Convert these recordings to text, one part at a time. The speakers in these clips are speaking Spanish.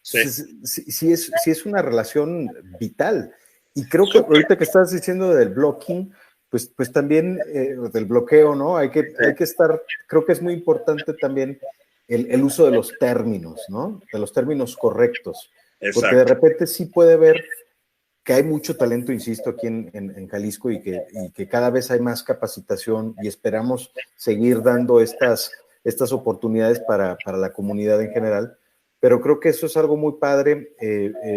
Sí. Entonces, sí es una relación vital. Y creo que ahorita que estás diciendo del blocking, pues también del bloqueo, ¿no? Hay que estar, creo que es muy importante también el uso de los términos, ¿no? De los términos correctos. Porque de Exacto. repente sí puede ver que hay mucho talento, insisto, aquí en Jalisco y que cada vez hay más capacitación y esperamos seguir dando estas oportunidades para la comunidad en general. Pero creo que eso es algo muy padre,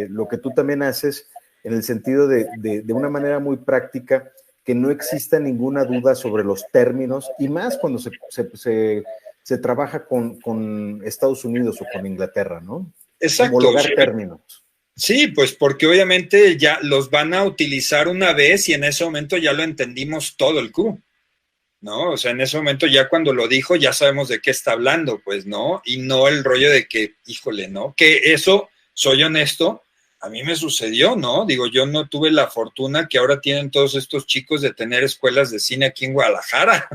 lo que tú también haces en el sentido de una manera muy práctica, que no exista ninguna duda sobre los términos y más cuando se trabaja con Estados Unidos o con Inglaterra, ¿no? Exacto. Homologar términos. Sí, pues porque obviamente ya los van a utilizar una vez y en ese momento ya lo entendimos todo el crew, ¿no? O sea, en ese momento ya cuando lo dijo ya sabemos de qué está hablando, pues, ¿no? Y no el rollo de que, híjole, ¿no? Que eso, soy honesto, a mí me sucedió, ¿no? Digo, yo no tuve la fortuna que ahora tienen todos estos chicos de tener escuelas de cine aquí en Guadalajara,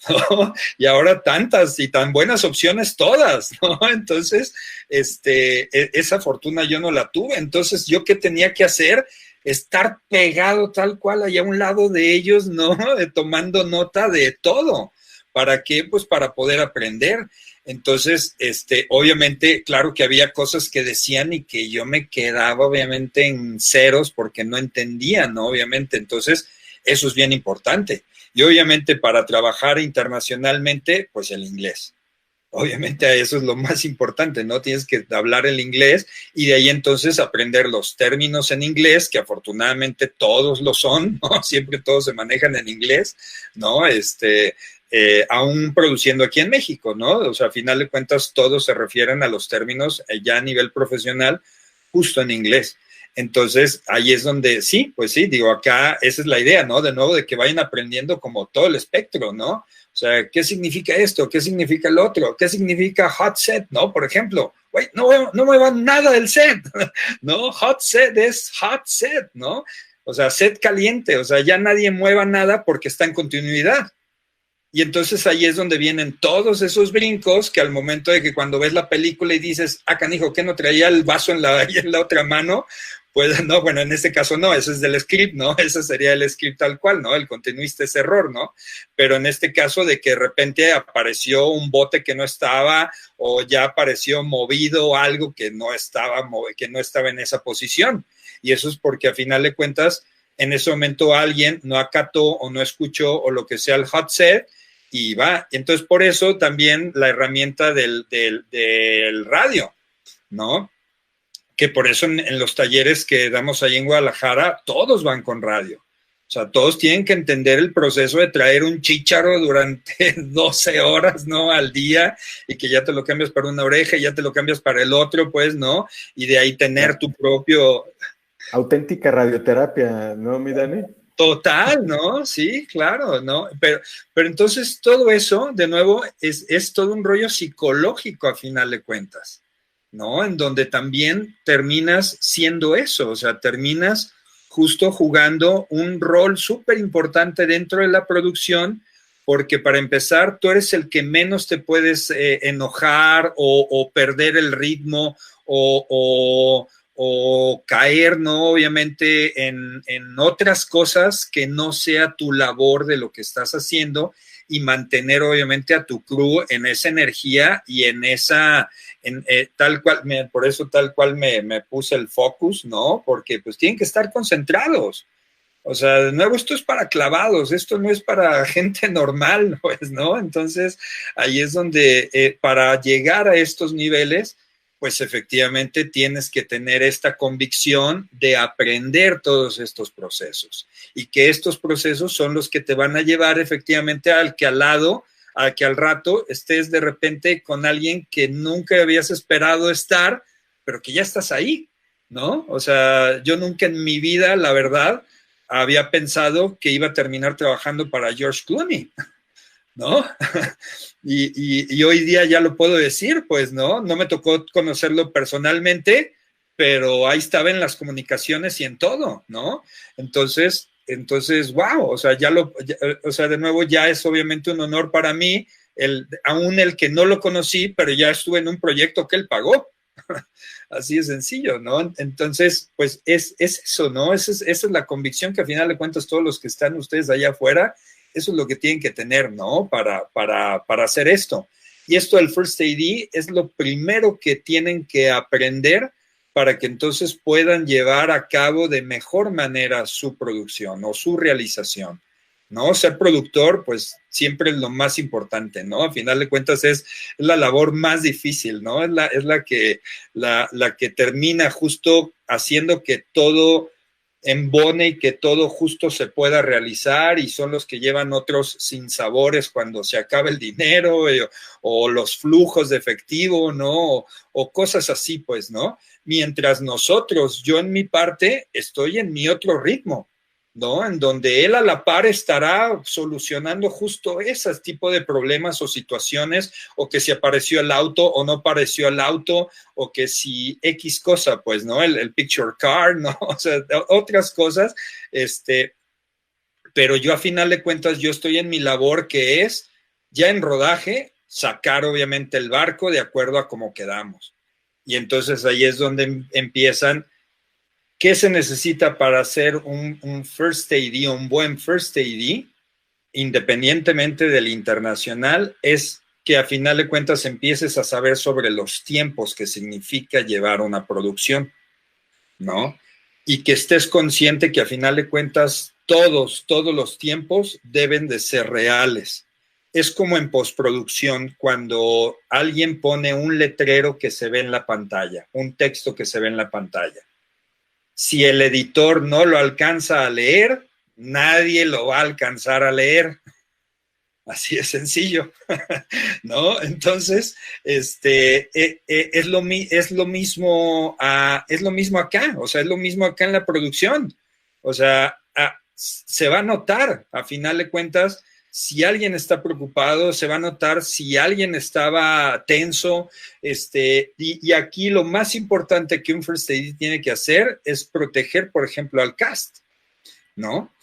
¿no? Y ahora tantas y tan buenas opciones todas, ¿no? Entonces, esa fortuna yo no la tuve. Entonces, ¿yo qué tenía que hacer? Estar pegado tal cual allá a un lado de ellos, ¿no? Tomando nota de todo. ¿Para qué? Pues para poder aprender. Entonces, obviamente, claro que había cosas que decían y que yo me quedaba obviamente en ceros porque no entendía, ¿no? Obviamente, entonces, eso es bien importante. Y obviamente para trabajar internacionalmente, pues el inglés. Obviamente eso es lo más importante, ¿no? Tienes que hablar el inglés y de ahí entonces aprender los términos en inglés, que afortunadamente todos lo son, ¿no? Siempre todos se manejan en inglés, ¿no? Aún produciendo aquí en México, ¿no? O sea, a final de cuentas todos se refieren a los términos ya a nivel profesional, justo en inglés. Entonces, ahí es donde sí, pues sí, digo, acá esa es la idea, ¿no? De nuevo, de que vayan aprendiendo como todo el espectro, ¿no? O sea, ¿qué significa esto? ¿Qué significa el otro? ¿Qué significa hot set? ¿No? Por ejemplo, güey, no muevan nada del set, ¿no? Hot set es hot set, ¿no? O sea, set caliente, o sea, ya nadie mueva nada porque está en continuidad. Y entonces ahí es donde vienen todos esos brincos que al momento de que cuando ves la película y dices, ah, canijo, ¿qué no traía el vaso en la otra mano? Pues no, bueno, en este caso no, eso es del script, ¿no? Ese sería el script tal cual, ¿no? El continuista es error, ¿no? Pero en este caso de que de repente apareció un bote que no estaba o ya apareció movido algo que no estaba en esa posición. Y eso es porque a final de cuentas, en ese momento alguien no acató o no escuchó o lo que sea el hot set y va. Entonces, por eso también la herramienta del radio, ¿no? Que por eso en los talleres que damos ahí en Guadalajara, todos van con radio. O sea, todos tienen que entender el proceso de traer un chícharo durante 12 horas, ¿no? Al día, y que ya te lo cambias para una oreja y ya te lo cambias para el otro, pues, ¿no? Y de ahí tener tu propio... Auténtica radioterapia, ¿no, mi Dani? Total, ¿no? Sí, claro, ¿no? Pero entonces todo eso, de nuevo, es todo un rollo psicológico a final de cuentas, ¿no? En donde también terminas siendo eso, o sea, terminas justo jugando un rol súper importante dentro de la producción, porque para empezar, tú eres el que menos te puedes enojar o perder el ritmo o caer, ¿no? Obviamente en otras cosas que no sea tu labor de lo que estás haciendo y mantener obviamente a tu crew en esa energía y en esa, tal cual, por eso tal cual me puse el focus, ¿no? Porque pues tienen que estar concentrados. O sea, de nuevo, esto es para clavados, esto no es para gente normal, pues, ¿no? Entonces, ahí es donde para llegar a estos niveles, pues efectivamente tienes que tener esta convicción de aprender todos estos procesos y que estos procesos son los que te van a llevar efectivamente a que al rato estés de repente con alguien que nunca habías esperado estar, pero que ya estás ahí, ¿no? O sea, yo nunca en mi vida, la verdad, había pensado que iba a terminar trabajando para George Clooney, ¿no? y hoy día ya lo puedo decir, pues, ¿no? No me tocó conocerlo personalmente, pero ahí estaba en las comunicaciones y en todo, ¿no? Entonces, wow, o sea, o sea, de nuevo ya es obviamente un honor para mí, aún el que no lo conocí, pero ya estuve en un proyecto que él pagó, Así de sencillo, ¿no? Entonces, pues es eso, ¿no? Esa es la convicción que al final de cuentas todos los que están ustedes allá afuera, eso es lo que tienen que tener, ¿no? Para hacer esto. Y esto del First AD es lo primero que tienen que aprender para que entonces puedan llevar a cabo de mejor manera su producción o su realización, ¿no? Ser productor, pues siempre es lo más importante, ¿no? A final de cuentas es la labor más difícil, ¿no? Es la que termina justo haciendo que todo embone y que todo justo se pueda realizar, y son los que llevan otros sinsabores cuando se acaba el dinero, o los flujos de efectivo, ¿no? O cosas así, pues, ¿no? Mientras nosotros, yo en mi parte, estoy en mi otro ritmo, ¿no? En donde él a la par estará solucionando justo ese tipo de problemas o situaciones, o que si apareció el auto o no apareció el auto, o que si X cosa, pues, ¿no? El picture car, ¿no? O sea, otras cosas, pero yo a final de cuentas, yo estoy en mi labor, que es, ya en rodaje, sacar obviamente el barco de acuerdo a cómo quedamos. Y entonces ahí es donde empiezan. ¿Qué se necesita para hacer un First AD, un buen First AD, independientemente del internacional? Es que a final de cuentas empieces a saber sobre los tiempos que significa llevar una producción, ¿no? Y que estés consciente que a final de cuentas todos los tiempos deben de ser reales. Es como en postproducción, cuando alguien pone un letrero que se ve en la pantalla, un texto que se ve en la pantalla. Si el editor no lo alcanza a leer, nadie lo va a alcanzar a leer. Así de sencillo, ¿no? Entonces, es lo mismo acá, o sea, es lo mismo acá en la producción. O sea, se va a notar, a final de cuentas, si alguien está preocupado, se va a notar si alguien estaba tenso, y aquí lo más importante que un First AD tiene que hacer es proteger, por ejemplo, al cast, ¿no?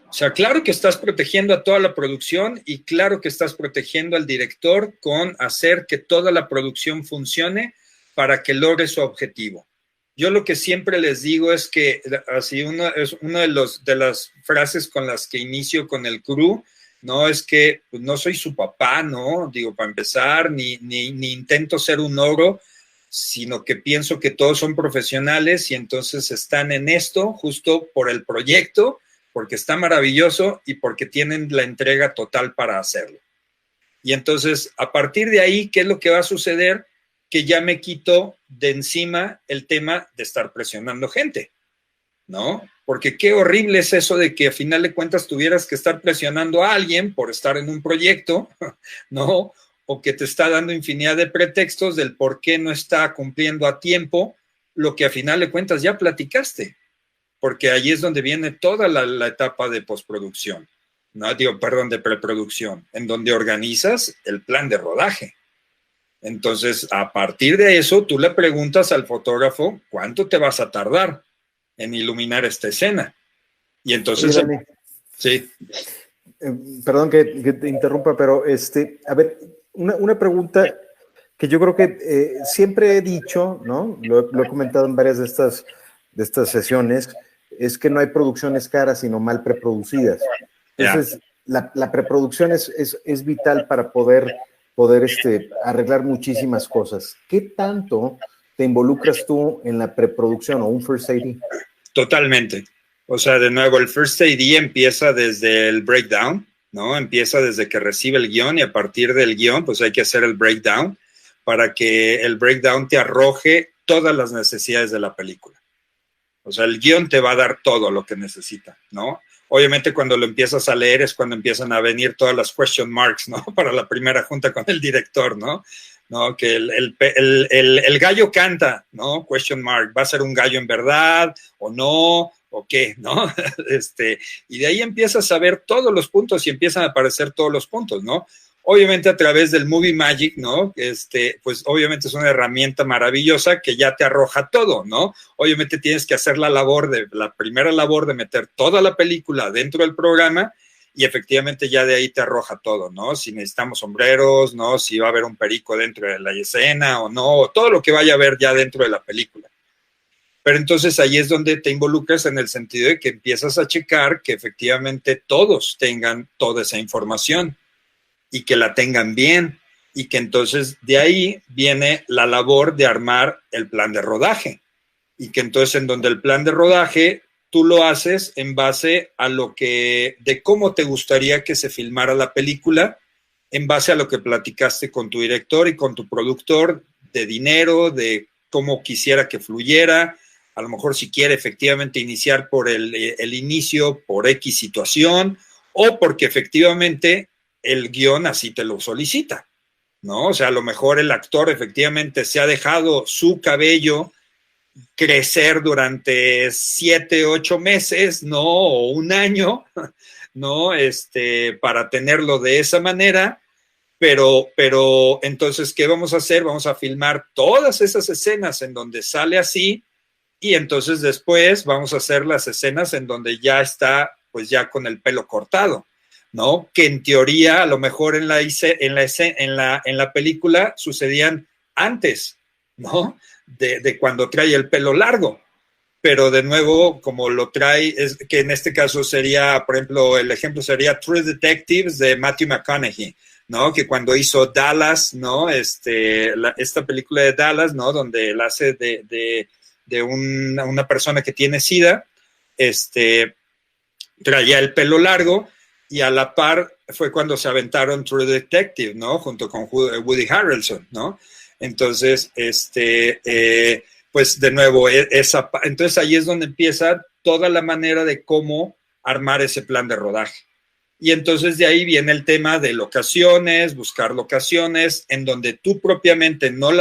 O sea, claro que estás protegiendo a toda la producción, y claro que estás protegiendo al director con hacer que toda la producción funcione para que logre su objetivo. Yo lo que siempre les digo es que, así, es una de las frases con las que inicio con el crew, ¿no? Es que pues, no soy su papá, ¿no? Digo, para empezar, ni intento ser un ogro, sino que pienso que todos son profesionales y entonces están en esto justo por el proyecto, porque está maravilloso y porque tienen la entrega total para hacerlo. Y entonces, a partir de ahí, ¿qué es lo que va a suceder? Que ya me quito de encima el tema de estar presionando gente, ¿no? Porque qué horrible es eso de que a final de cuentas tuvieras que estar presionando a alguien por estar en un proyecto, ¿no? O que te está dando infinidad de pretextos del por qué no está cumpliendo a tiempo lo que a final de cuentas ya platicaste, porque ahí es donde viene toda la etapa de postproducción, ¿no? De preproducción, en donde organizas el plan de rodaje. Entonces, a partir de eso, tú le preguntas al fotógrafo cuánto te vas a tardar en iluminar esta escena. Y entonces, oye, Dani, sí. Perdón que te interrumpa, pero a ver, una pregunta que yo creo que siempre he dicho, ¿no? Lo he comentado en varias de estas sesiones, es que no hay producciones caras, sino mal preproducidas. Entonces, la preproducción es vital para poder arreglar muchísimas cosas. ¿Qué tanto te involucras tú en la preproducción o un First AD? Totalmente. O sea, de nuevo, el First AD empieza desde el breakdown, ¿no? Empieza desde que recibe el guión, y a partir del guión, pues hay que hacer el breakdown para que el breakdown te arroje todas las necesidades de la película. O sea, el guión te va a dar todo lo que necesita, ¿no? Obviamente cuando lo empiezas a leer es cuando empiezan a venir todas las question marks, ¿no? Para la primera junta con el director, ¿no? ¿No? Que el gallo canta, ¿no? Question mark, ¿va a ser un gallo en verdad o no? ¿O qué? ¿No? Y de ahí empiezas a ver todos los puntos y empiezan a aparecer todos los puntos, ¿no? Obviamente a través del Movie Magic, ¿no? Pues obviamente es una herramienta maravillosa que ya te arroja todo, ¿no? Obviamente tienes que hacer la primera labor de meter toda la película dentro del programa, y efectivamente ya de ahí te arroja todo, ¿no? Si necesitamos sombreros, ¿no? Si va a haber un perico dentro de la escena o no, o todo lo que vaya a haber ya dentro de la película. Pero entonces ahí es donde te involucras en el sentido de que empiezas a checar que efectivamente todos tengan toda esa información y que la tengan bien, y que entonces de ahí viene la labor de armar el plan de rodaje, y que entonces en donde el plan de rodaje tú lo haces en base a lo que, de cómo te gustaría que se filmara la película, en base a lo que platicaste con tu director y con tu productor, de dinero, de cómo quisiera que fluyera, a lo mejor si quiere efectivamente iniciar por el inicio, por X situación, o porque efectivamente el guión así te lo solicita, ¿no? O sea, a lo mejor el actor efectivamente se ha dejado su cabello crecer durante 7, 8 meses, ¿no? O un año, ¿no? Para tenerlo de esa manera, pero entonces, ¿qué vamos a hacer? Vamos a filmar todas esas escenas en donde sale así, y entonces después vamos a hacer las escenas en donde ya está, pues ya con el pelo cortado, ¿no? Que en teoría, a lo mejor en la película sucedían antes, ¿no? De cuando trae el pelo largo. Pero de nuevo, como lo trae, es que en este caso sería, por ejemplo, el ejemplo sería True Detectives de Matthew McConaughey, ¿no? Que cuando hizo Dallas, ¿no? Esta película de Dallas, ¿no? Donde él hace de una persona que tiene SIDA, traía el pelo largo, y a la par fue cuando se aventaron True Detective, ¿no? Junto con Woody Harrelson, ¿no? Entonces, pues de nuevo, entonces ahí es donde empieza toda la manera de cómo armar ese plan de rodaje. Y entonces de ahí viene el tema de locaciones, buscar locaciones, en donde tú propiamente no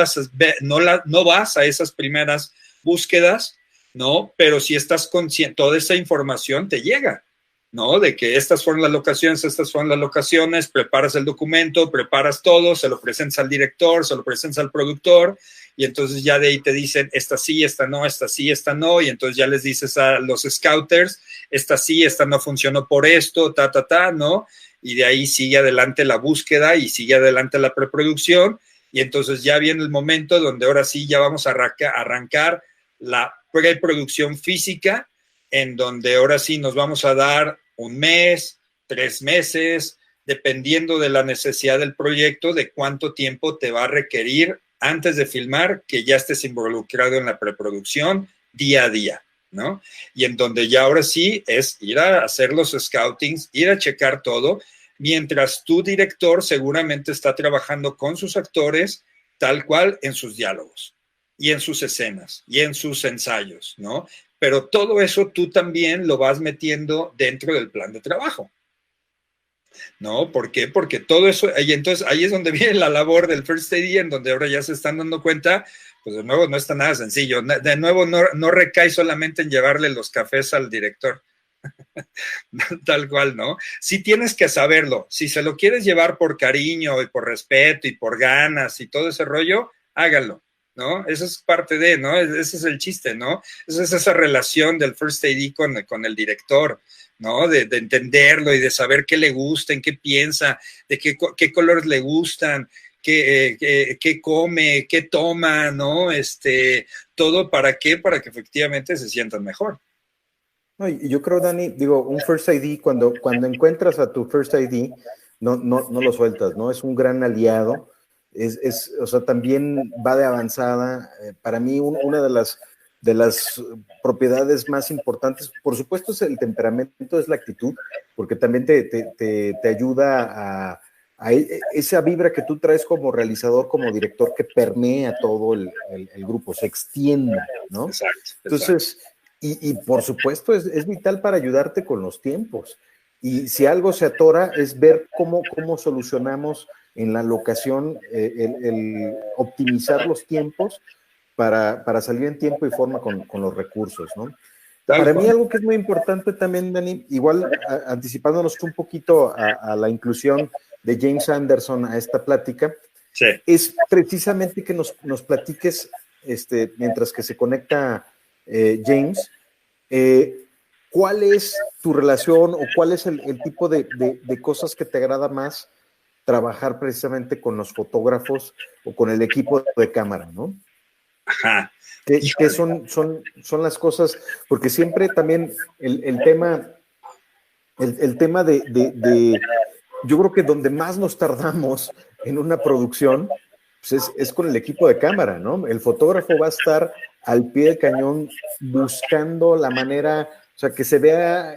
vas a esas primeras búsquedas, ¿no? Pero si estás consciente, toda esa información te llega, ¿no? De que estas fueron las locaciones, preparas el documento, preparas todo, se lo presentas al director, se lo presentas al productor, y entonces ya de ahí te dicen, esta sí, esta no, esta sí, esta no, y entonces ya les dices a los scouters, esta sí, esta no funcionó por esto, ¿no? Y de ahí sigue adelante la búsqueda y sigue adelante la preproducción, y entonces ya viene el momento donde ahora sí ya vamos a arrancar la preproducción física, en donde ahora sí nos vamos a dar 1 mes, 3 meses, dependiendo de la necesidad del proyecto, de cuánto tiempo te va a requerir antes de filmar, que ya estés involucrado en la preproducción día a día, ¿no? Y en donde ya ahora sí es ir a hacer los scoutings, ir a checar todo, mientras tu director seguramente está trabajando con sus actores tal cual en sus diálogos y en sus escenas y en sus ensayos, ¿no? Pero todo eso tú también lo vas metiendo dentro del plan de trabajo, ¿no? ¿Por qué? Porque todo eso, y entonces ahí es donde viene la labor del First AD, en donde ahora ya se están dando cuenta, pues de nuevo no está nada sencillo, de nuevo no recae solamente en llevarle los cafés al director, tal cual, ¿no? Sí tienes que saberlo, si se lo quieres llevar por cariño y por respeto y por ganas y todo ese rollo, háganlo, ¿no? Eso es parte de, ¿no? Ese es el chiste, ¿no? Esa es esa relación del First AD con el director, ¿no? De entenderlo y de saber qué le gusta, en qué piensa, de qué colores le gustan, qué come, qué toma, ¿no? Todo para qué, para que efectivamente se sientan mejor. No, y yo creo, Dani, digo, un First ID, cuando encuentras a tu First ID, no lo sueltas, ¿no? Es un gran aliado, o sea, también va de avanzada. Para mí, una de las propiedades más importantes, por supuesto, es el temperamento, es la actitud, porque también te ayuda a esa vibra que tú traes como realizador, como director, que permea todo el grupo, se extiende, ¿no? Exacto. Entonces, y por supuesto es vital para ayudarte con los tiempos. Y si algo se atora es ver cómo solucionamos en la locación, el optimizar los tiempos para salir en tiempo y forma con los recursos, ¿no? Para mí algo que es muy importante también, Dani, igual anticipándonos un poquito a la inclusión de James Anderson a esta plática, sí, es precisamente que nos platiques, mientras que se conecta James, ¿cuál es tu relación o cuál es el tipo de cosas que te agrada más trabajar precisamente con los fotógrafos o con el equipo de cámara, ¿no? Ajá. ¿Qué son las cosas? Porque siempre también el tema de yo creo que donde más nos tardamos en una producción pues es con el equipo de cámara, ¿no? El fotógrafo va a estar al pie del cañón buscando la manera, o sea, que se vea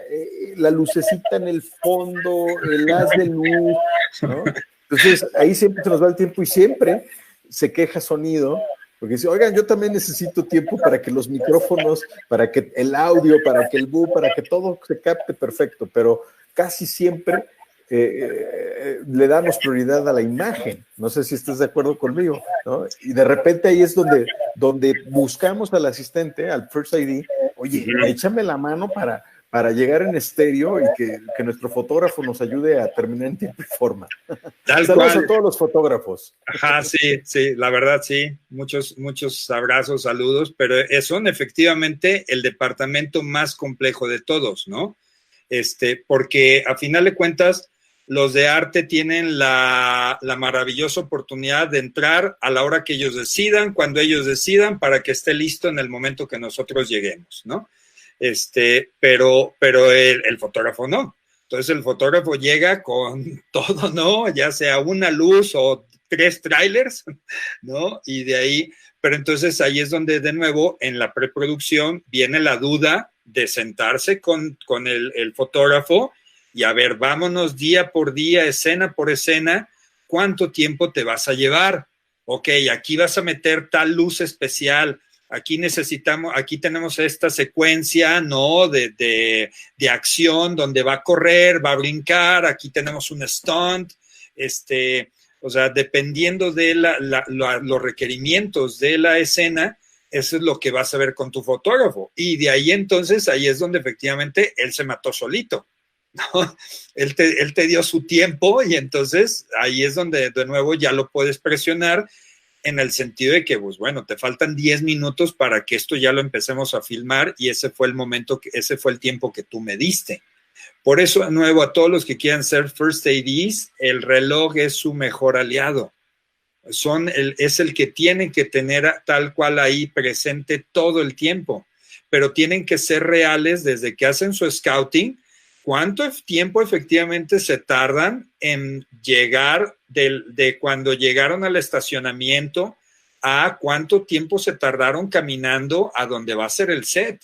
la lucecita en el fondo, el haz de luz, ¿no? Entonces, ahí siempre se nos va el tiempo y siempre se queja sonido, porque dice, oigan, yo también necesito tiempo para que los micrófonos, para que el audio, para que el boom, para que todo se capte perfecto, pero casi siempre le damos prioridad a la imagen. No sé si estás de acuerdo conmigo, ¿no? Y de repente ahí es donde buscamos al asistente, al First ID, oye, échame la mano para llegar en estéreo y que nuestro fotógrafo nos ayude a terminar en tiempo y forma. Saludos a todos los fotógrafos. Ajá, sí, la verdad sí, muchos abrazos, saludos, pero son efectivamente el departamento más complejo de todos, ¿no? Porque a final de cuentas, los de arte tienen la maravillosa oportunidad de entrar a la hora que ellos decidan, cuando ellos decidan, para que esté listo en el momento que nosotros lleguemos, ¿no? Pero el fotógrafo no. Entonces el fotógrafo llega con todo, ¿no? Ya sea una luz o 3 trailers, ¿no? Y de ahí, pero entonces ahí es donde de nuevo en la preproducción viene la duda de sentarse con el fotógrafo y a ver, vámonos día por día, escena por escena, ¿cuánto tiempo te vas a llevar? Ok, aquí vas a meter tal luz especial, aquí tenemos esta secuencia, ¿no? De acción donde va a correr, va a brincar, aquí tenemos un stunt, o sea, dependiendo de los requerimientos de la escena, eso es lo que vas a ver con tu fotógrafo. Y de ahí entonces, ahí es donde efectivamente él se mató solito, ¿no? Él te dio su tiempo y entonces ahí es donde de nuevo ya lo puedes presionar en el sentido de que, pues bueno, te faltan 10 minutos para que esto ya lo empecemos a filmar y ese fue el tiempo que tú me diste. Por eso, de nuevo, a todos los que quieran ser First ADs, el reloj es su mejor aliado. Es el que tienen que tener tal cual ahí presente todo el tiempo, pero tienen que ser reales desde que hacen su scouting, cuánto tiempo efectivamente se tardan en llegar de cuando llegaron al estacionamiento a cuánto tiempo se tardaron caminando a donde va a ser el set.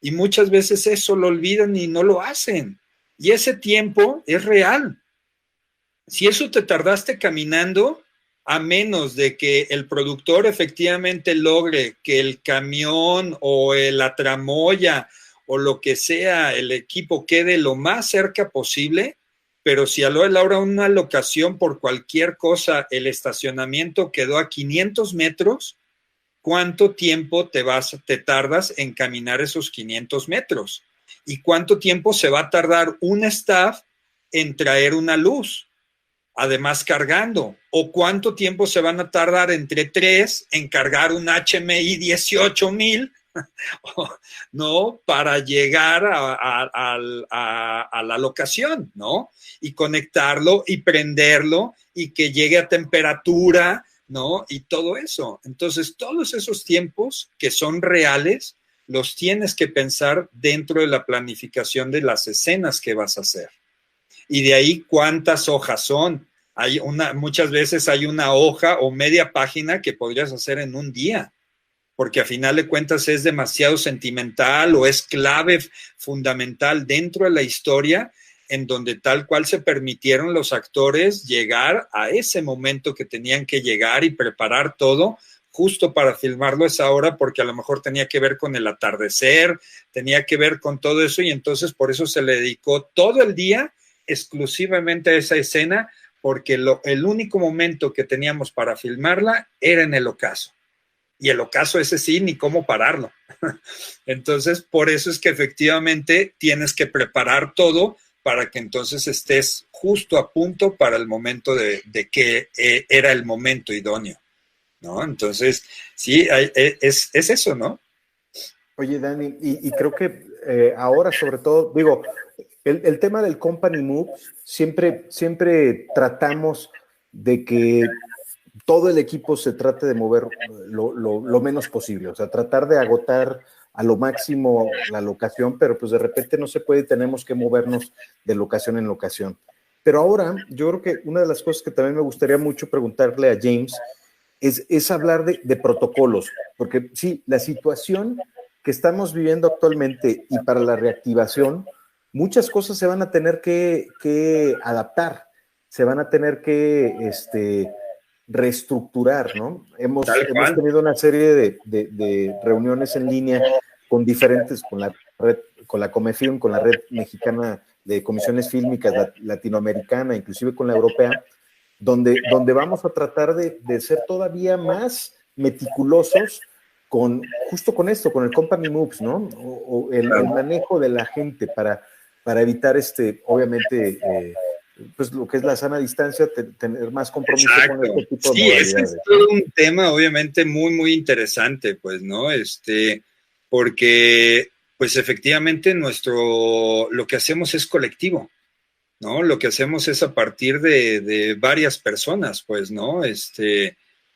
Y muchas veces eso lo olvidan y no lo hacen. Y ese tiempo es real. Si eso te tardaste caminando, a menos de que el productor efectivamente logre que el camión o la tramoya o lo que sea, el equipo quede lo más cerca posible, pero si a la hora de una locación por cualquier cosa, el estacionamiento quedó a 500 metros, ¿cuánto tiempo te tardas en caminar esos 500 metros? ¿Y cuánto tiempo se va a tardar un staff en traer una luz? Además cargando, o cuánto tiempo se van a tardar entre 3 en cargar un HMI 18000, ¿no? Para llegar a la locación, ¿no? Y conectarlo y prenderlo y que llegue a temperatura, ¿no? Y todo eso. Entonces, todos esos tiempos que son reales, los tienes que pensar dentro de la planificación de las escenas que vas a hacer. Y de ahí cuántas hojas son. Muchas veces hay una hoja o media página que podrías hacer en un día, porque a final de cuentas es demasiado sentimental o es clave fundamental dentro de la historia en donde tal cual se permitieron los actores llegar a ese momento que tenían que llegar y preparar todo justo para filmarlo a esa hora, porque a lo mejor tenía que ver con el atardecer, tenía que ver con todo eso y entonces por eso se le dedicó todo el día exclusivamente a esa escena, porque el único momento que teníamos para filmarla era en el ocaso. Y el ocaso ese sí, ni cómo pararlo. Entonces, por eso es que efectivamente tienes que preparar todo para que entonces estés justo a punto para el momento de que era el momento idóneo, ¿no? Entonces, sí, es eso, ¿no? Oye, Dani, y creo que ahora sobre todo, digo, el tema del company moves, siempre tratamos de que todo el equipo se trate de mover lo menos posible, o sea, tratar de agotar a lo máximo la locación, pero pues de repente no se puede, tenemos que movernos de locación en locación. Pero ahora, yo creo que una de las cosas que también me gustaría mucho preguntarle a James es hablar de protocolos, porque sí, la situación que estamos viviendo actualmente y para la reactivación, muchas cosas se van a tener que adaptar, se van a tener que reestructurar, ¿no? Hemos tenido una serie de reuniones en línea con diferentes, con la Comefilm, con la Red Mexicana de Comisiones Fílmicas Latinoamericana, inclusive con la europea, donde vamos a tratar de ser todavía más meticulosos justo con esto, con el company moves, ¿no? O el manejo de la gente para evitar obviamente, pues lo que es la sana distancia, tener más compromiso con este tipo de modalidades. Ese es todo un tema obviamente muy, muy interesante, pues, ¿no? Porque, pues efectivamente lo que hacemos es colectivo, ¿no? Lo que hacemos es a partir de varias personas, pues, ¿no?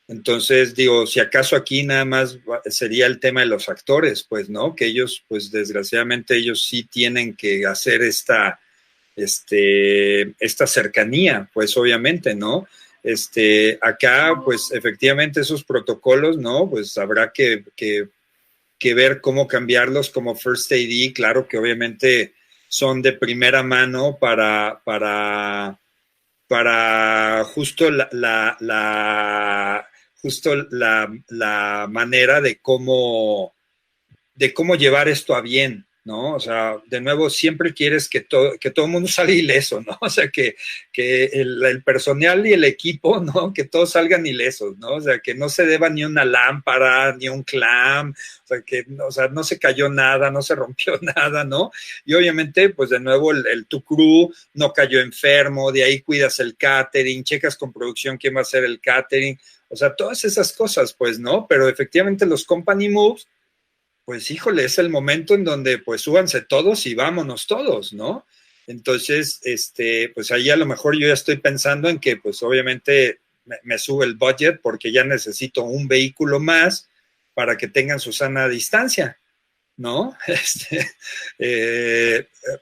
Entonces, digo, si acaso aquí nada más sería el tema de los actores, pues, ¿no? Que ellos, pues, desgraciadamente, ellos sí tienen que hacer esta cercanía, pues, obviamente, ¿no? Acá, pues, efectivamente, esos protocolos, ¿no? Pues habrá que ver cómo cambiarlos como First AD, claro que obviamente son de primera mano para justo la manera de cómo llevar esto a bien, ¿no? O sea, de nuevo, siempre quieres que todo el mundo salga ileso, ¿no? O sea, que el personal y el equipo, ¿no? Que todos salgan ilesos, ¿no? O sea, que no se deba ni una lámpara, ni un clam, o sea, no se cayó nada, no se rompió nada, ¿no? Y obviamente, pues de nuevo, tu crew no cayó enfermo, de ahí cuidas el catering, checas con producción quién va a hacer el catering, o sea, todas esas cosas, pues, ¿no? Pero efectivamente los company moves, pues híjole, es el momento en donde pues súbanse todos y vámonos todos, ¿no? Entonces, pues ahí a lo mejor yo ya estoy pensando en que pues obviamente me sube el budget porque ya necesito un vehículo más para que tengan su sana distancia, ¿no?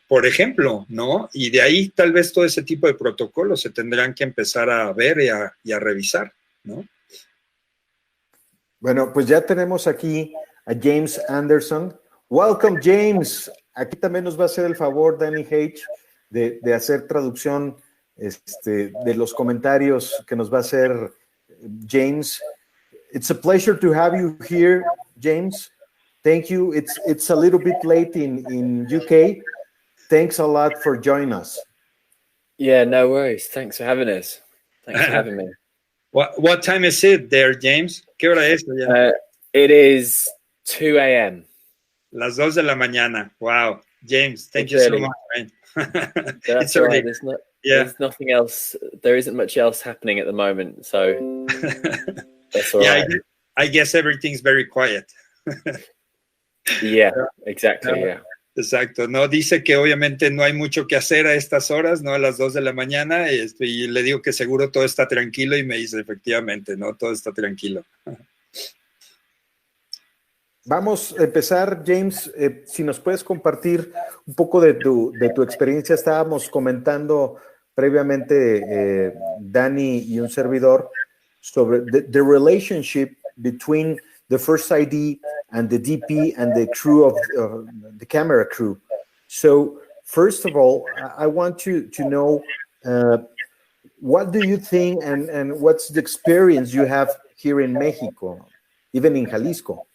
Por ejemplo, ¿no? Y de ahí tal vez todo ese tipo de protocolos se tendrán que empezar a ver y a revisar, ¿no? Bueno, pues ya tenemos aquí a James Anderson. Welcome, James. Aquí también nos va a hacer el favor Danny H de hacer traducción de los comentarios que nos va a hacer James. It's a pleasure to have you here, James. Thank you. It's a little bit late in UK. Thanks a lot for joining us. Yeah, no worries. Thanks for having us. Thanks for having me. What time is it there, James? ¿Qué hora es? It is 2 a.m. Las 2 de la mañana. Wow. James, thank you so much, man. That's all right. There's nothing else. There isn't much else happening at the moment, so that's all right. I guess everything's very quiet. Yeah, exactly, yeah. Exacto, no, dice que obviamente no hay mucho que hacer a estas horas, ¿no? A las 2 de la mañana, y le digo que seguro todo está tranquilo y me dice efectivamente, ¿no? Todo está tranquilo. Vamos a empezar, James, si nos puedes compartir un poco de tu experiencia. Estábamos comentando previamente, Danny y un servidor, sobre the relationship between the First ID and the DP and the crew of the camera crew. So, first of all, I want to know what do you think and what's the experience you have here in Mexico, even in Jalisco?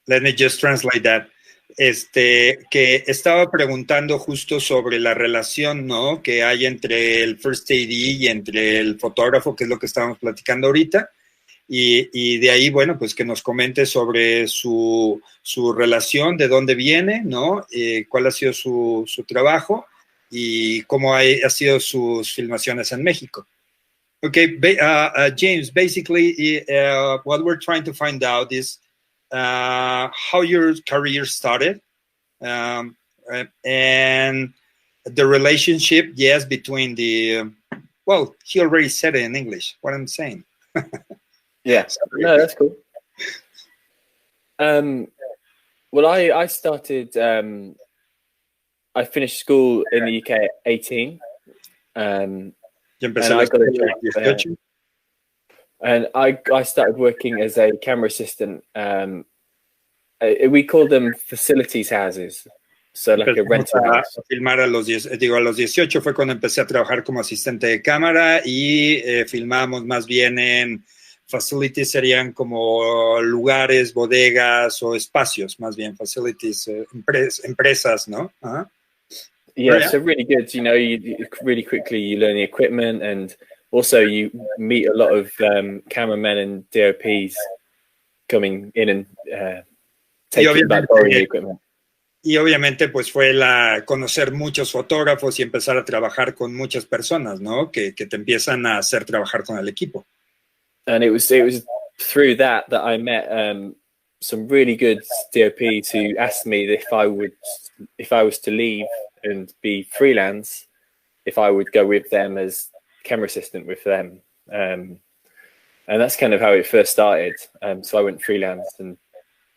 Let me just translate that. Que estaba preguntando justo sobre la relación, ¿no? Que hay entre el First AD y entre el fotógrafo, que es lo que estábamos platicando ahorita. Y de ahí, bueno, pues que nos comente sobre su relación, de dónde viene, ¿no? Cuál ha sido su trabajo y cómo ha sido sus filmaciones en México. Okay, James, basically, what we're trying to find out is how your career started And the relationship, yes, between the, well, he already said it in English, what I'm saying. Yeah, no, that's cool. Well, I started, I finished school in the UK at 18. And I got a job, and I started working as a camera assistant. We call them facilities houses. So like a rental house. A filmar a los 18 fue cuando empecé a trabajar como asistente de cámara y filmábamos más bien en facilities, serían como lugares, bodegas o espacios, más bien facilities, empresas, ¿no? Uh-huh. Yeah, so really good. You know, you really quickly you learn the equipment, and also you meet a lot of cameramen and DOPs coming in and taking back the equipment. Y obviamente pues fue conocer muchos fotógrafos y empezar a trabajar con muchas personas, ¿no? Que te empiezan a hacer trabajar con el equipo. And it was through that I met some really good DOPs who asked me if I was to leave and be freelance, if I would go with them as camera assistant with them. And that's kind of how it first started. So I went freelance and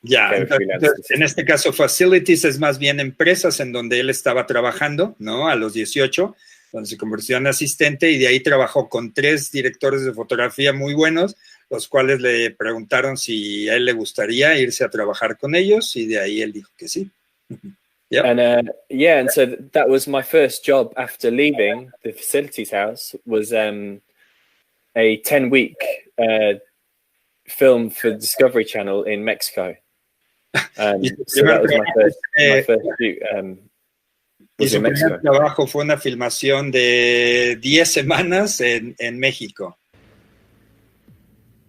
entonces, en este caso facilities es más bien empresas en donde él estaba trabajando, ¿no? A los 18, donde se convirtió en asistente y de ahí trabajó con 3 directores de fotografía muy buenos, los cuales le preguntaron si a él le gustaría irse a trabajar con ellos y de ahí él dijo que sí. Yep. And and so that was my first job after leaving the facilities house, was a 10-week film for Discovery Channel in Mexico. So that was my first shoot. Y su primer trabajo fue una filmación de 10 semanas en México.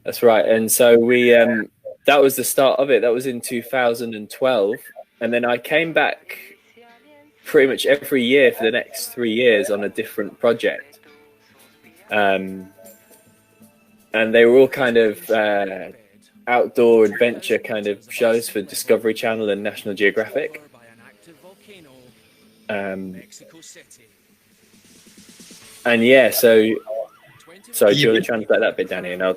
That's right. And so we that was the start of it. That was in 2012. And then I came back pretty much every year for the next 3 years on a different project. And they were all kind of outdoor adventure kind of shows for Discovery Channel and National Geographic. And yeah, so do you want to translate that bit, Danny? And I'll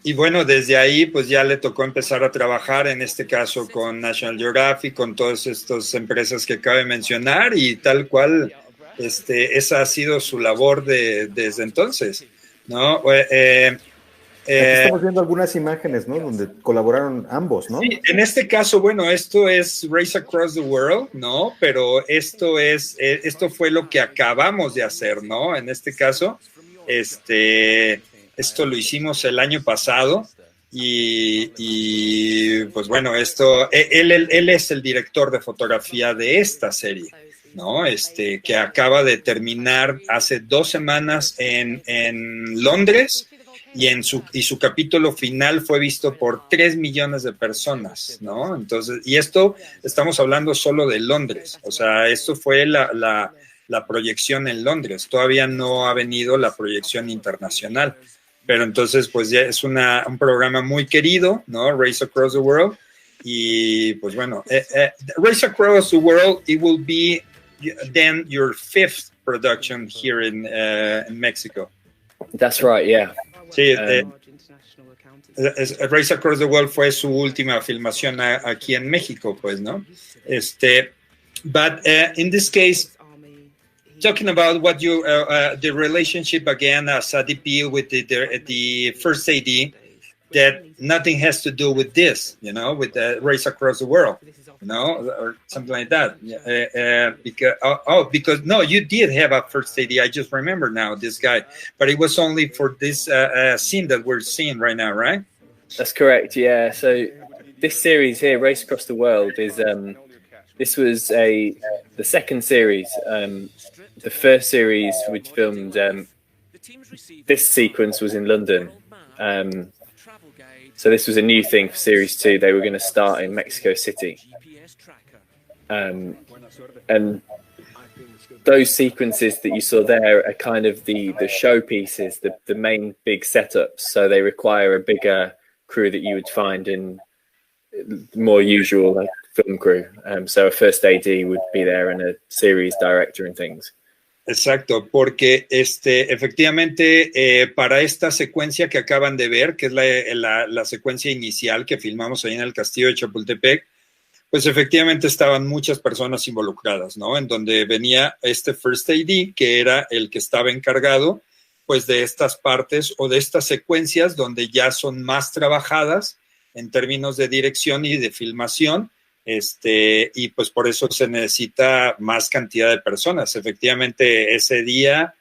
Y bueno, desde ahí pues ya le tocó empezar a trabajar, en este caso con National Geographic, con todas estas empresas que acabo de mencionar y tal cual, esa ha sido su labor desde entonces, ¿no? Estamos viendo algunas imágenes, ¿no? Donde colaboraron ambos, ¿no? Sí, en este caso, bueno, esto es Race Across the World, ¿no? Pero esto fue lo que acabamos de hacer, ¿no? En este caso, esto lo hicimos el año pasado y pues bueno, él es el director de fotografía de esta serie, ¿no? Que acaba de terminar hace 2 semanas en Londres y su capítulo final fue visto por 3 millones de personas, ¿no? Entonces, y esto estamos hablando solo de Londres, o sea, esto fue la proyección en Londres, todavía no ha venido la proyección internacional. Pero entonces, pues ya es un programa muy querido, ¿no? Race Across the World. Y pues bueno, Race Across the World, it will be then your 5th production here in Mexico. That's right, yeah. Sí, Race Across the World fue su última filmación aquí en México, pues, ¿no? But in this case, talking about what you the relationship again as a DP with the first AD, that nothing has to do with this, you know, with the Race Across the World, you know, or something like that. Because no, you did have a first AD. I just remember now this guy, but it was only for this scene that we're seeing right now, right? That's correct. Yeah. So this series here, Race Across the World, is this was the second series. The first series we filmed, this sequence was in London. So this was a new thing for series 2. They were going to start in Mexico City. And those sequences that you saw there are kind of the showpieces, the main big setups. So they require a bigger crew that you would find in more usual like film crew. So a first AD would be there and a series director and things. Exacto, porque efectivamente para esta secuencia que acaban de ver, que es la secuencia inicial que filmamos ahí en el Castillo de Chapultepec, pues efectivamente estaban muchas personas involucradas, ¿no? En donde venía este First AD, que era el que estaba encargado, pues, de estas partes o de estas secuencias donde ya son más trabajadas en términos de dirección y de filmación, y pues por eso se necesita más cantidad de personas. Efectivamente, ese día,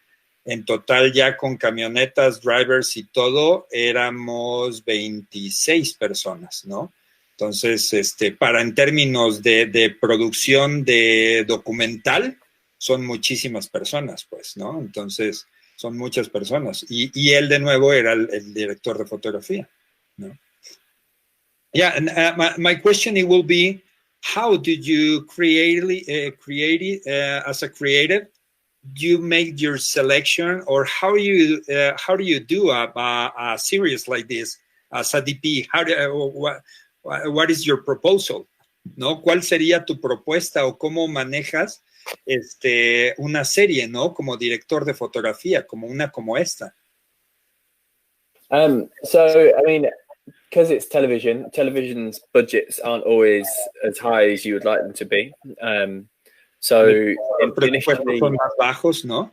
en total ya con camionetas, drivers y todo, éramos 26 personas, ¿no? Entonces, para en términos de producción de documental, son muchísimas personas, pues, ¿no? Entonces, son muchas personas. Y él, de nuevo, era el director de fotografía, ¿no? Yeah, and my question it will be, how did you create it as a creative? Do you make your selection, or how do you do a series like this as a DP? What is your proposal? ¿No? ¿Cuál sería tu propuesta o cómo manejas una serie, ¿no? Como director de fotografía, como una como esta. So, I mean, because it's television's budgets aren't always as high as you would like them to be. So initially, son más bajos, ¿no?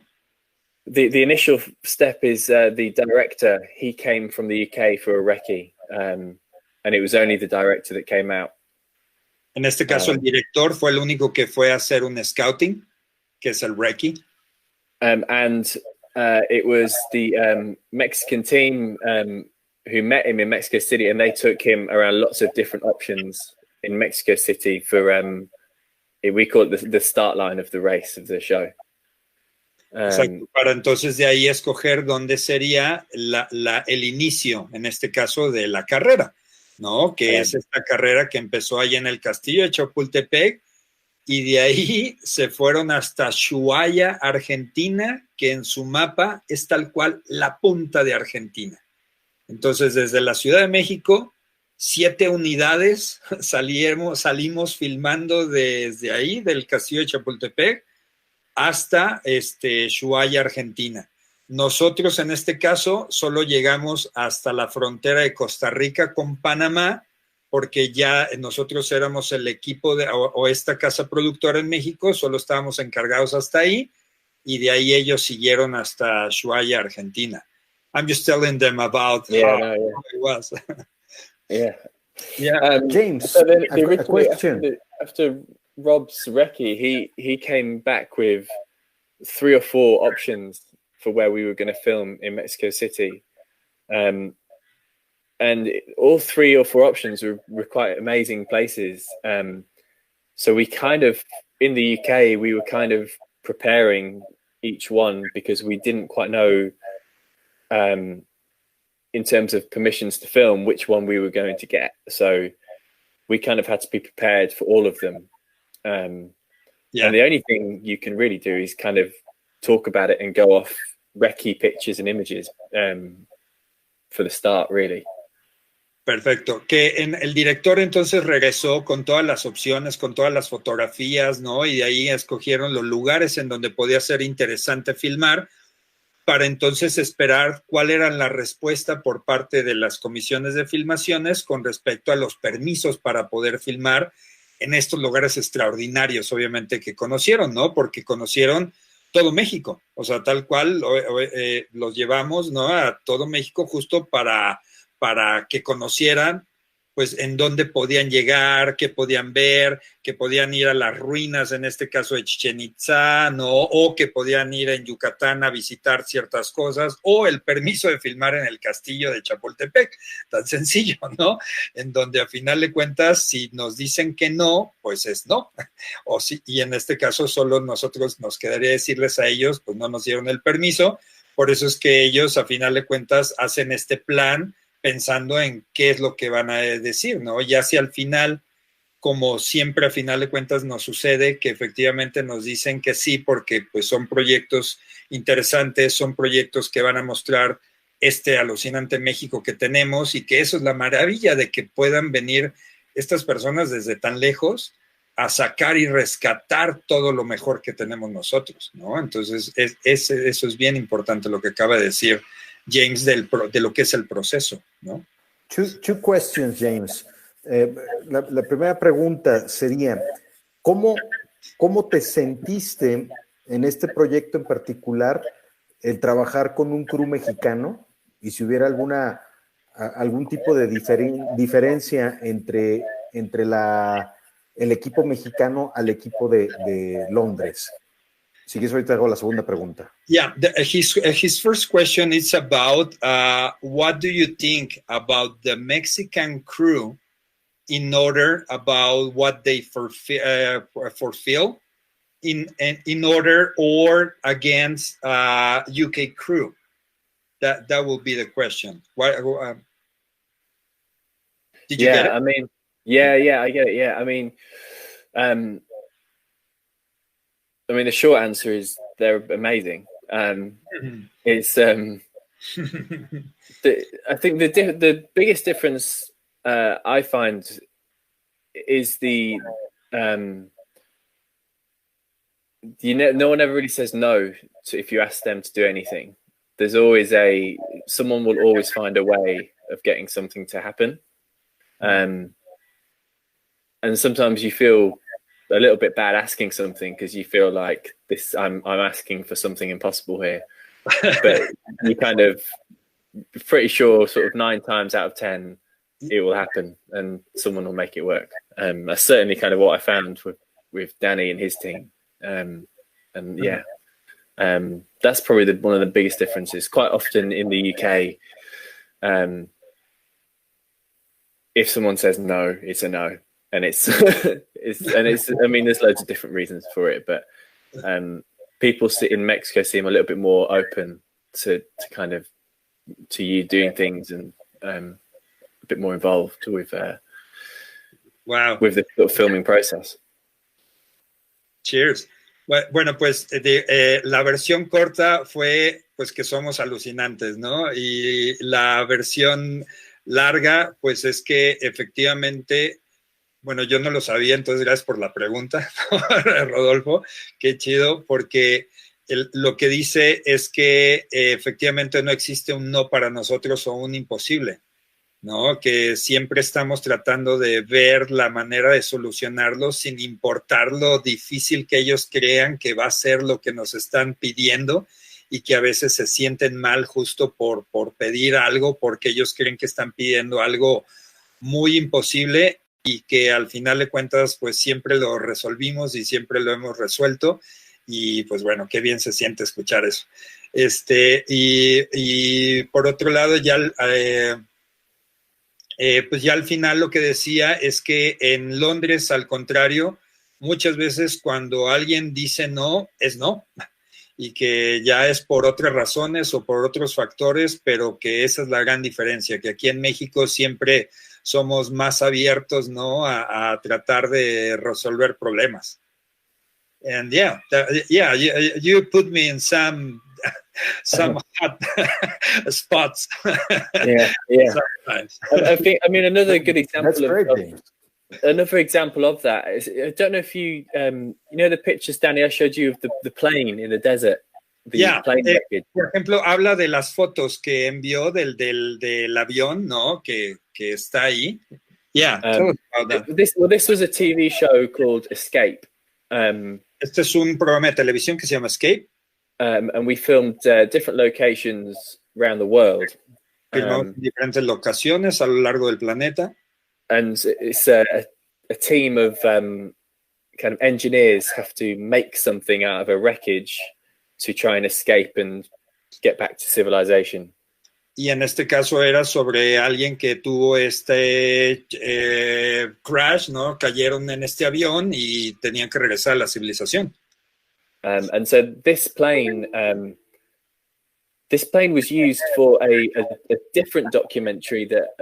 The initial step is the director. He came from the UK for a recce, and it was only the director that came out. En este caso, el director fue el único que fue a hacer un scouting, que es el recce. It was the Mexican team who met him in Mexico City, and they took him around lots of different options in Mexico City for we call it the start line of the race of the show. Exacto, para entonces de ahí escoger dónde sería el inicio, en este caso, de la carrera, ¿no? Que es esta carrera que empezó ahí en el Castillo de Chapultepec, y de ahí se fueron hasta Ushuaia, Argentina, que en su mapa es tal cual la punta de Argentina. Entonces, desde la Ciudad de México, 7 unidades salimos filmando desde ahí, del Castillo de Chapultepec, hasta Ushuaia, Argentina. Nosotros, en este caso, solo llegamos hasta la frontera de Costa Rica con Panamá, porque ya nosotros éramos el equipo o esta casa productora en México, solo estábamos encargados hasta ahí, y de ahí ellos siguieron hasta Ushuaia, Argentina. I'm just telling them about how it was. Yeah. James, so a question. After Rob's recce, he came back with 3 or 4 options for where we were going to film in Mexico City. And all 3 or 4 options were quite amazing places. So we kind of, in the UK, we were kind of preparing each one because we didn't quite know, in terms of permissions to film, which one we were going to get. So we kind of had to be prepared for all of them. And the only thing you can really do is kind of talk about it and go off recce pictures and images for the start, really. Perfecto. Que el director entonces regresó con todas las opciones, con todas las fotografías, ¿no? Y de ahí escogieron los lugares en donde podía ser interesante filmar, para entonces esperar cuál era la respuesta por parte de las comisiones de filmaciones con respecto a los permisos para poder filmar en estos lugares extraordinarios, obviamente, que conocieron, ¿no? Porque conocieron todo México, o sea, tal cual los llevamos, ¿no? A todo México justo para que conocieran, pues, en dónde podían llegar, qué podían ver, que podían ir a las ruinas, en este caso de Chichén Itzá, ¿no? O que podían ir en Yucatán a visitar ciertas cosas, o el permiso de filmar en el Castillo de Chapultepec, tan sencillo, ¿no? En donde a final de cuentas, si nos dicen que no, pues es no. O sí, y en este caso solo nosotros nos quedaría decirles a ellos, pues no nos dieron el permiso, por eso es que ellos a final de cuentas hacen este plan pensando en qué es lo que van a decir, ¿no? Ya si al final, como siempre a final de cuentas nos sucede, que efectivamente nos dicen que sí, porque pues son proyectos interesantes, son proyectos que van a mostrar alucinante México que tenemos, y que eso es la maravilla de que puedan venir estas personas desde tan lejos a sacar y rescatar todo lo mejor que tenemos nosotros, ¿no? Entonces, eso es bien importante lo que acaba de decir James de lo que es el proceso, ¿no? Two questions, James. La primera pregunta sería, ¿cómo te sentiste en este proyecto en particular el trabajar con un crew mexicano? Y si hubiera algún tipo de diferencia entre el equipo mexicano al equipo de Londres. Si quieres, ahorita hago la segunda pregunta. Yeah, his first question is about what do you think about the Mexican crew in order about what they fulfill in order or against UK crew? That will be the question. Did you get it? I mean, yeah, I get it. Yeah, I mean, the short answer is they're amazing. It's I think the biggest difference I find is no one ever really says no if you ask them to do anything. There's always someone will always find a way of getting something to happen. And sometimes you feel a little bit bad asking something because you feel like I'm asking for something impossible here, but you kind of pretty sure sort of 9 times out of 10 it will happen and someone will make it work. That's certainly kind of what I found with Danny and his team. That's probably one of the biggest differences. Quite often in the UK, if someone says no, it's a no, and it's I mean, there's loads of different reasons for it, but people in Mexico seem a little bit more open to you doing things and a bit more involved with the filming process. Cheers. Bueno, pues la versión corta fue pues que somos alucinantes, ¿no? Y la versión larga, pues es que efectivamente, bueno, yo no lo sabía, entonces gracias por la pregunta, Rodolfo, qué chido, porque lo que dice es que efectivamente no existe un no para nosotros o un imposible, ¿no? Que siempre estamos tratando de ver la manera de solucionarlo sin importar lo difícil que ellos crean que va a ser lo que nos están pidiendo y que a veces se sienten mal justo por pedir algo porque ellos creen que están pidiendo algo muy imposible y que al final de cuentas pues siempre lo resolvimos y siempre lo hemos resuelto y pues bueno, qué bien se siente escuchar eso. Y por otro lado ya pues ya al final lo que decía es que en Londres, al contrario, muchas veces cuando alguien dice no, es no, y que ya es por otras razones o por otros factores, pero que esa es la gran diferencia, que aquí en México siempre somos más abiertos, ¿no? a tratar de resolver problemas. And you put me in some hot spots. Yeah. I mean, another good example of that is, I don't know if you the pictures, Danny, I showed you of the plane in the desert. Por ejemplo, habla de las fotos que envió del avión, ¿no? Que está ahí. Yeah. This was a TV show called Escape. Este es un programa de televisión que se llama Escape. And we filmed different locations around the world. Filmamos diferentes locaciones a lo largo del planeta. And it's a team of kind of engineers have to make something out of a wreckage to try and escape and get back to civilization. Y en este caso era sobre alguien que tuvo crash, ¿no? Cayeron en este avión y tenían que regresar a la civilización. And so this plane was used for a different documentary that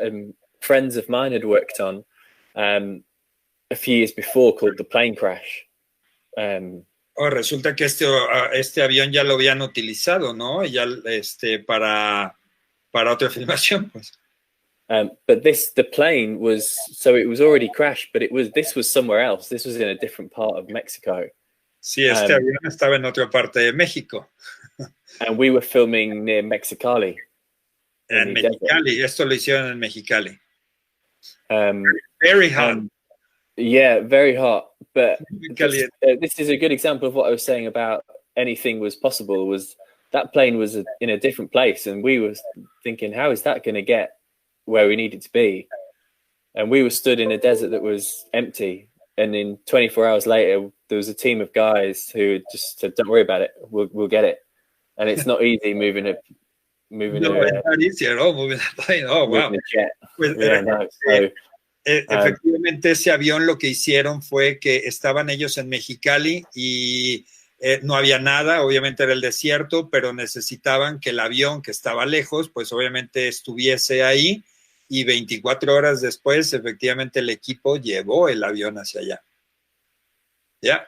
friends of mine had worked on a few years before called The Plane Crash. Resulta que este avión ya lo habían utilizado, ¿no? Ya para otra filmación, pues. But the plane was, so it was already crashed, but this was somewhere else. This was in a different part of Mexico. Sí, este avión estaba en otra parte de México. And we were filming near Mexicali. En Mexicali, esto lo hicieron en Mexicali. Very hot. Yeah, very hot. But this is a good example of what I was saying about anything was possible. Was that plane was in a different place, and we were thinking, how is that going to get where we needed to be? And we were stood in a desert that was empty. And in 24 hours later, there was a team of guys who just said, "Don't worry about it. We'll get it." And it's not easy moving a not easy at all moving a plane. Oh, wow. Pues, efectivamente, ese avión lo que hicieron fue que estaban ellos en Mexicali y no había nada, obviamente era el desierto, pero necesitaban que el avión que estaba lejos, pues obviamente estuviese ahí, y 24 horas después, efectivamente, el equipo llevó el avión hacia allá. Yeah.